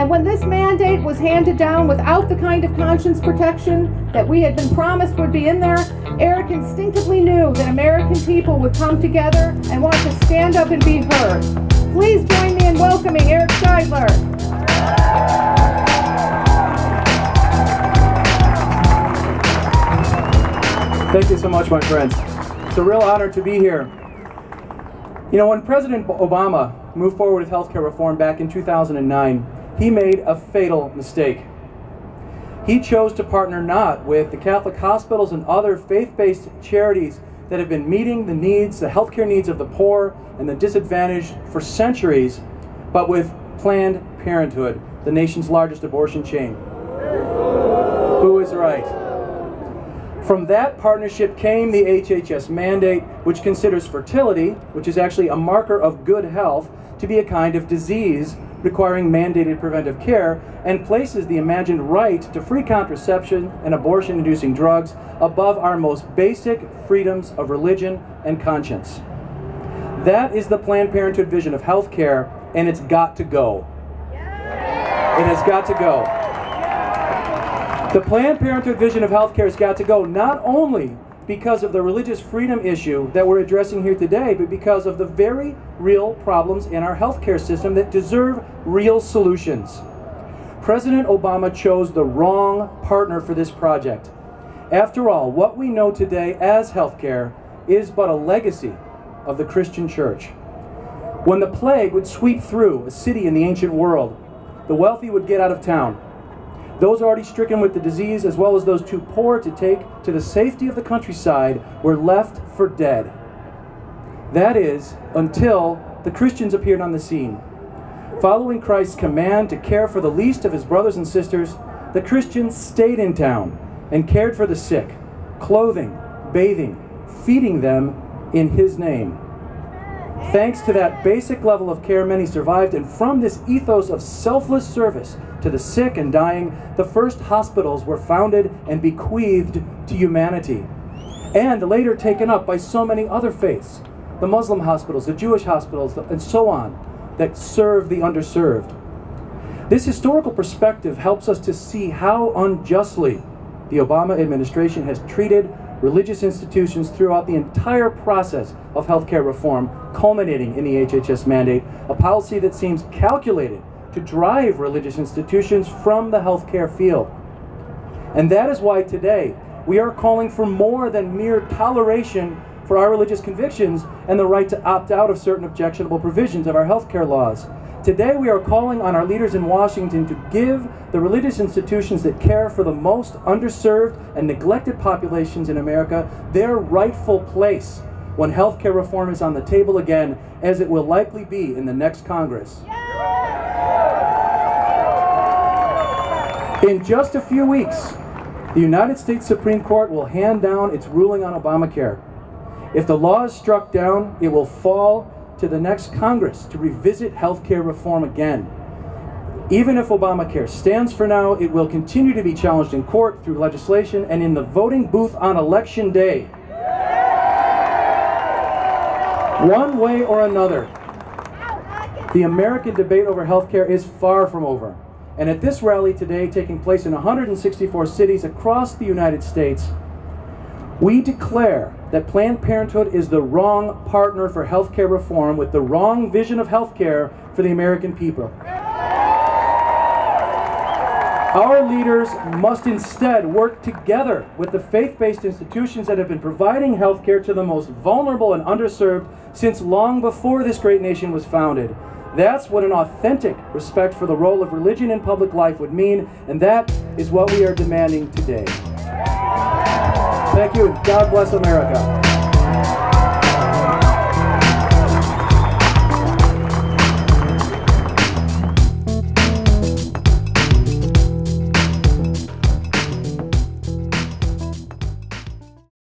And when this mandate was handed down without the kind of conscience protection that we had been promised would be in there, Eric instinctively knew that American people would come together and want to stand up and be heard. Please join me in welcoming Eric Scheidler. Thank you so much, my friends. It's a real honor to be here. You know, when President Obama moved forward with healthcare reform back in 2009, he made a fatal mistake. He chose to partner not with the Catholic hospitals and other faith-based charities that have been meeting the needs, the healthcare needs of the poor and the disadvantaged for centuries, but with Planned Parenthood, the nation's largest abortion chain. Who is right? From that partnership came the HHS mandate, which considers fertility, which is actually a marker of good health, to be a kind of disease requiring mandated preventive care, and places the imagined right to free contraception and abortion-inducing drugs above our most basic freedoms of religion and conscience. That is the Planned Parenthood vision of health care, and it's got to go. It has got to go. The Planned Parenthood vision of health care has got to go, not only because of the religious freedom issue that we're addressing here today, but because of the very real problems in our healthcare system that deserve real solutions. President Obama chose the wrong partner for this project. After all, what we know today as healthcare is but a legacy of the Christian church. When the plague would sweep through a city in the ancient world, the wealthy would get out of town. Those already stricken with the disease, as well as those too poor to take to the safety of the countryside, were left for dead. That is, until the Christians appeared on the scene. Following Christ's command to care for the least of his brothers and sisters, the Christians stayed in town and cared for the sick, clothing, bathing, feeding them in his name. Thanks to that basic level of care, many survived, and from this ethos of selfless service to the sick and dying, the first hospitals were founded and bequeathed to humanity, and later taken up by so many other faiths, the Muslim hospitals, the Jewish hospitals, and so on, that serve the underserved. This historical perspective helps us to see how unjustly the Obama administration has treated religious institutions throughout the entire process of healthcare reform, culminating in the HHS mandate, a policy that seems calculated to drive religious institutions from the healthcare field. And that is why today we are calling for more than mere toleration for our religious convictions and the right to opt out of certain objectionable provisions of our healthcare laws. Today we are calling on our leaders in Washington to give the religious institutions that care for the most underserved and neglected populations in America their rightful place when healthcare reform is on the table again, as it will likely be in the next Congress. In just a few weeks, the United States Supreme Court will hand down its ruling on Obamacare. If the law is struck down, it will fall to the next Congress to revisit healthcare reform again. Even if Obamacare stands for now, it will continue to be challenged in court through legislation and in the voting booth on Election Day. One way or another, the American debate over healthcare is far from over. And at this rally today, taking place in 164 cities across the United States, we declare that Planned Parenthood is the wrong partner for healthcare reform with the wrong vision of healthcare for the American people. Our leaders must instead work together with the faith-based institutions that have been providing healthcare to the most vulnerable and underserved since long before this great nation was founded. That's what an authentic respect for the role of religion in public life would mean, and that is what we are demanding today. Thank you, and God bless America.